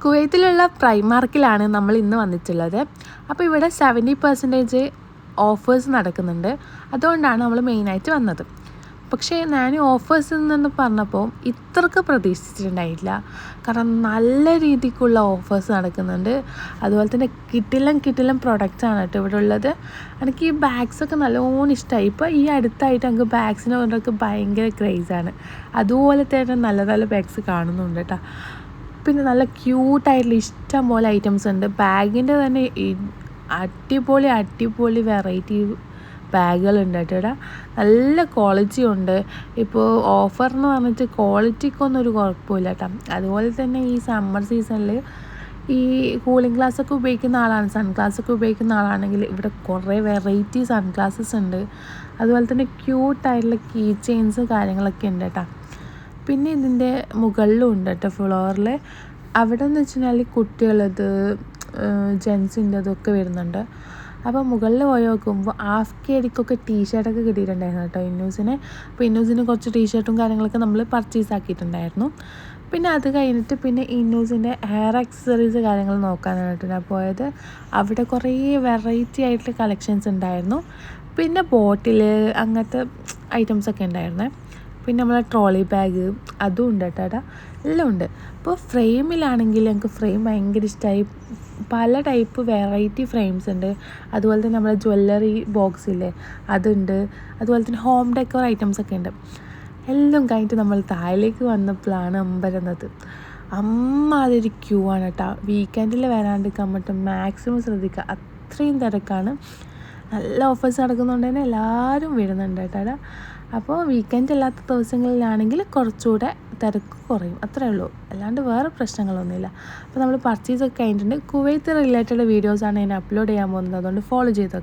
കുവൈത്തിലുള്ള പ്രൈമാർക്കിലാണ് നമ്മൾ ഇന്ന് വന്നിട്ടുള്ളത്. അപ്പോൾ ഇവിടെ 70% ഓഫേഴ്സ് നടക്കുന്നുണ്ട്. അതുകൊണ്ടാണ് നമ്മൾ മെയിനായിട്ട് വന്നത്. പക്ഷേ ഞാൻ ഓഫേഴ്സ് എന്ന് പറഞ്ഞപ്പോൾ ഇത്രക്ക് പ്രതീക്ഷിച്ചിട്ടുണ്ടായില്ല. കാരണം നല്ല രീതിക്കുള്ള ഓഫേഴ്സ് നടക്കുന്നുണ്ട്. അതുപോലെ തന്നെ കിട്ടില്ലം പ്രൊഡക്റ്റ്സാണ് കേട്ടോ ഇവിടെ ഉള്ളത്. എനിക്ക് ഈ ബാഗ്സൊക്കെ നല്ലോണം ഇഷ്ടമായി. ഇപ്പോൾ ഈ അടുത്തായിട്ട് എനിക്ക് ബാഗ്സിനെ കൊണ്ടൊക്കെ ഭയങ്കര ക്രേസാണ്. അതുപോലെ തന്നെ നല്ല നല്ല ബാഗ്സ് കാണുന്നുണ്ട് കേട്ടോ. പിന്നെ നല്ല ക്യൂട്ടായിട്ടുള്ള ഇഷ്ടം പോലെ ഐറ്റംസ് ഉണ്ട്. ബാഗിൻ്റെ തന്നെ അടിപൊളി വെറൈറ്റി ബാഗുകളുണ്ട് കേട്ടോ ഇവിടെ. നല്ല ക്വാളിറ്റി ഉണ്ട്. ഇപ്പോൾ ഓഫർ എന്ന് പറഞ്ഞിട്ട് ക്വാളിറ്റിക്കൊന്നും ഒരു കുഴപ്പമില്ല കേട്ടോ. അതുപോലെ തന്നെ ഈ സമ്മർ സീസണിൽ ഈ കൂളിംഗ് ഗ്ലാസ്സൊക്കെ ഉപയോഗിക്കുന്ന ആളാണ്, സൺഗ്ലാസ്സൊക്കെ ഉപയോഗിക്കുന്ന ആളാണെങ്കിൽ ഇവിടെ കുറേ വെറൈറ്റി സൺഗ്ലാസസ് ഉണ്ട്. അതുപോലെ തന്നെ ക്യൂട്ടായിട്ടുള്ള കീ ചെയിൻസ് കാര്യങ്ങളൊക്കെ ഉണ്ട് കേട്ടോ. പിന്നെ ഇതിൻ്റെ മുകളിലും ഉണ്ട് കേട്ടോ ഫ്ലോറിൽ. അവിടെ എന്ന് വെച്ച് കഴിഞ്ഞാൽ കുട്ടികളത് ജെൻസിൻ്റെ അതൊക്കെ വരുന്നുണ്ട്. അപ്പോൾ മുകളിൽ പോയി നോക്കുമ്പോൾ ഹാഫ് കേടിക്കൊക്കെ ടീഷർട്ടൊക്കെ കിട്ടിയിട്ടുണ്ടായിരുന്നു കേട്ടോ ഇന്നൂസിന്. അപ്പോൾ ഇന്നൂസിന് കുറച്ച് ടീഷർട്ടും കാര്യങ്ങളൊക്കെ നമ്മൾ പർച്ചേസ് ആക്കിയിട്ടുണ്ടായിരുന്നു. പിന്നെ അത് കഴിഞ്ഞിട്ട് പിന്നെ ഇന്നൂസിൻ്റെ ഹെയർ ആക്സസറീസ് കാര്യങ്ങൾ നോക്കാനായിട്ട് ഞാൻ പോയത്. അവിടെ കുറേ വെറൈറ്റി ആയിട്ടുള്ള കളക്ഷൻസ് ഉണ്ടായിരുന്നു. പിന്നെ ബോട്ടിൽ അങ്ങനത്തെ ഐറ്റംസൊക്കെ ഉണ്ടായിരുന്നേ. പിന്നെ നമ്മളെ ട്രോളി ബാഗ് അതും ഉണ്ട് കേട്ടോ. എല്ലാം ഉണ്ട്. അപ്പോൾ ഫ്രെയിമിലാണെങ്കിൽ എനിക്ക് ഫ്രെയിം ഭയങ്കര ഇഷ്ടമായി. പല ടൈപ്പ് വെറൈറ്റി ഫ്രെയിംസ് ഉണ്ട്. അതുപോലെ തന്നെ നമ്മളെ ജ്വല്ലറി ബോക്സില്ലേ അതുണ്ട്. അതുപോലെ തന്നെ ഹോം ഡെക്കോർ ഐറ്റംസൊക്കെ ഉണ്ട്. എല്ലാം കഴിഞ്ഞിട്ട് നമ്മൾ താഴേക്ക് വന്നപ്പോഴാണ് വരുന്നത്. അതൊരു ക്യൂ ആണ് കേട്ടോ. വീക്കെൻഡിൽ വരാണ്ടിരിക്കാൻ പറ്റും, മാക്സിമം ശ്രദ്ധിക്കുക. അത്രയും തിരക്കാണ്. നല്ല ഓഫേഴ്സ് നടക്കുന്നതുകൊണ്ട് തന്നെ എല്ലാവരും വരുന്നുണ്ട് കേട്ടോ. അപ്പോൾ വീക്കെൻഡ് അല്ലാത്ത ദിവസങ്ങളിലാണെങ്കിൽ കുറച്ചുകൂടെ തിരക്ക് കുറയും, അത്രേ ഉള്ളൂ. അല്ലാണ്ട് വേറെ പ്രശ്നങ്ങളൊന്നുമില്ല. അപ്പോൾ നമ്മൾ പർച്ചേസൊക്കെ കഴിഞ്ഞിട്ടുണ്ട്. കുവൈത്ത് റിലേറ്റഡ് വീഡിയോസാണ് ഞാൻ അപ്ലോഡ് ചെയ്യാൻ പോകുന്നത്. അതുകൊണ്ട് ഫോളോ ചെയ്തേക്കാം.